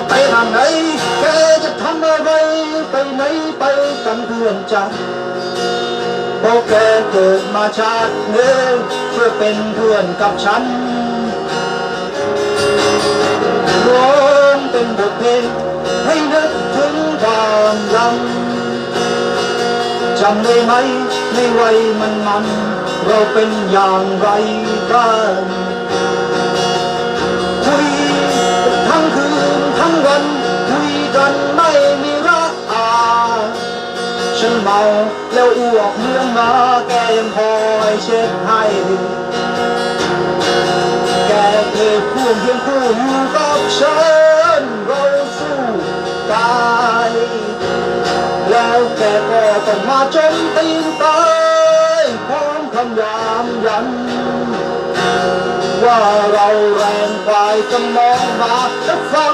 ไปทางไหนแกจะทำอะไรไปไหนไปกันเพื่อนจ้ะเพราะแกเกิดมาชาติหนึ่งเพื่อเป็นเพื่อนกับฉันร้องเป็นบทเพลงให้นึกถึงความหลังจำได้ไหมในวัยมันเราเป็นอย่างไรกันคุยทั้งคืนทั้งวันคุยกันไม่มีระอาฉันเมาแล้วอ้วกเมืองมาแกยังพอให้เช็ดให้แกเคยคู่เคียงคู่อยู่กับฉันเราสู้ตายแล้วแกก็ต้องมาจมตีนตายพร้อมคำยามยันว่าเราแรงควายจะมองมาและฟัง